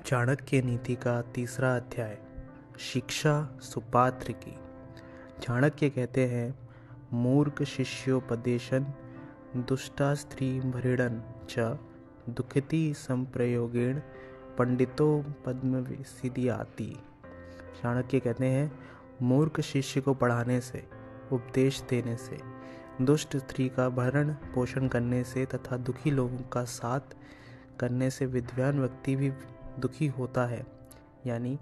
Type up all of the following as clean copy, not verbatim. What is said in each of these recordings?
चाणक्य नीति का तीसरा अध्याय। शिक्षा सुपात्र की। चाणक्य कहते हैं, मूर्ख शिष्योपदेशन दुष्टा स्त्री भृडन च दुखति संप्रयोगेण पंडितो पद्म सिद्धियाति। चाणक्य कहते हैं, मूर्ख शिष्य को पढ़ाने से, उपदेश देने से, दुष्ट स्त्री का भरण पोषण करने से तथा दुखी लोगों का साथ करने से विद्वान व्यक्ति भी दुखी होता है। यानी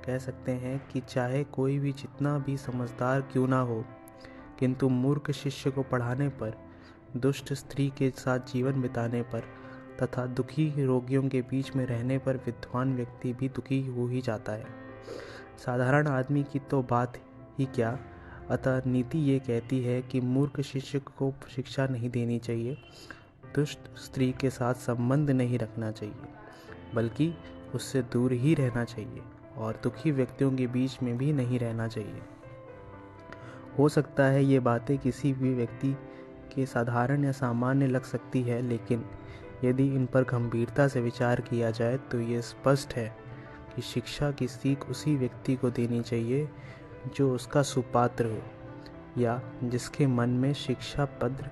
कह सकते हैं कि चाहे कोई भी जितना भी समझदार क्यों ना हो, किंतु मूर्ख शिष्य को पढ़ाने पर, दुष्ट स्त्री के साथ जीवन बिताने पर तथा दुखी रोगियों के बीच में रहने पर विद्वान व्यक्ति भी दुखी हो ही जाता है। साधारण आदमी की तो बात ही क्या, अतः नीति ये कहती है कि मूर्ख शिष्य को शिक्षा नहीं देनी चाहिए, दुष्ट स्त्री के साथ संबंध नहीं रखना चाहिए, बल्कि उससे दूर ही रहना चाहिए और दुखी व्यक्तियों के बीच में भी नहीं रहना चाहिए। हो सकता है ये बातें किसी भी व्यक्ति के साधारण या सामान्य लग सकती है, लेकिन यदि इन पर गंभीरता से विचार किया जाए तो ये स्पष्ट है कि शिक्षा की सीख उसी व्यक्ति को देनी चाहिए जो उसका सुपात्र हो या जिसके मन में शिक्षाप्रद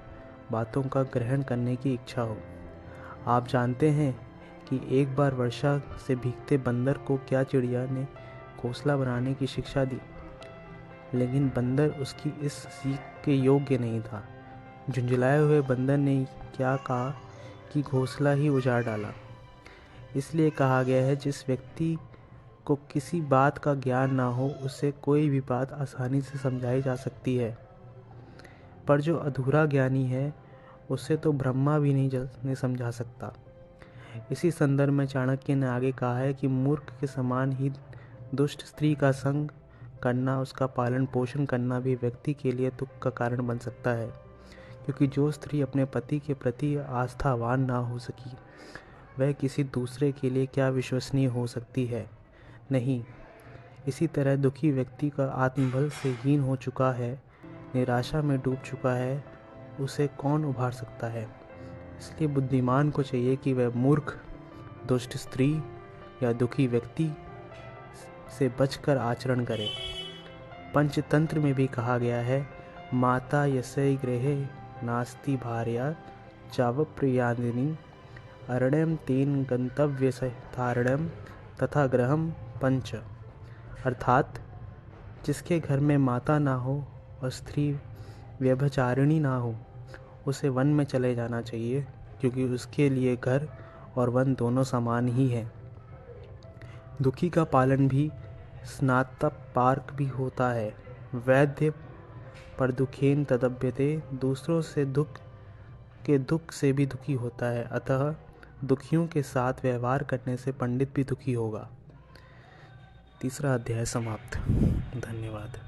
बातों का ग्रहण करने की इच्छा हो। आप जानते हैं कि एक बार वर्षा से भीगते बंदर को क्या चिड़िया ने घोंसला बनाने की शिक्षा दी, लेकिन बंदर उसकी इस सीख के योग्य नहीं था। झुंझलाए हुए बंदर ने क्या कहा कि घोंसला ही उजाड़ डाला। इसलिए कहा गया है, जिस व्यक्ति को किसी बात का ज्ञान ना हो उसे कोई भी बात आसानी से समझाई जा सकती है, पर जो अधूरा ज्ञानी है उसे तो ब्रह्मा भी नहीं समझा सकता। इसी संदर्भ में चाणक्य ने आगे कहा है कि मूर्ख के समान ही दुष्ट स्त्री का संग करना, उसका पालन पोषण करना भी व्यक्ति के लिए दुख का कारण बन सकता है, क्योंकि जो स्त्री अपने पति के प्रति आस्थावान ना हो सकी, वह किसी दूसरे के लिए क्या विश्वसनीय हो सकती है। नहीं, इसी तरह दुखी व्यक्ति का आत्मबल से हीन हो चुका है, निराशा में डूब चुका है, उसे कौन उभार सकता है। इसलिए बुद्धिमान को चाहिए कि वह मूर्ख, दुष्ट स्त्री या दुखी व्यक्ति से बचकर आचरण करे। पंचतंत्र में भी कहा गया है, माता यस्यै गृहे नास्ति भार्या चावप्रियादिनी अरण्यम तेन गंतव्य तारण्यम तथा गृहम पंच। अर्थात जिसके घर में माता ना हो और स्त्री व्यभिचारिणी ना हो, उसे वन में चले जाना चाहिए, क्योंकि उसके लिए घर और वन दोनों समान ही हैं। दुखी का पालन भी स्नातपार्क भी होता है। वैद्य पर दुखेन तदभ्यते, दूसरों से दुख से भी दुखी होता है, अतः दुखियों के साथ व्यवहार करने से पंडित भी दुखी होगा। तीसरा अध्याय समाप्त। धन्यवाद।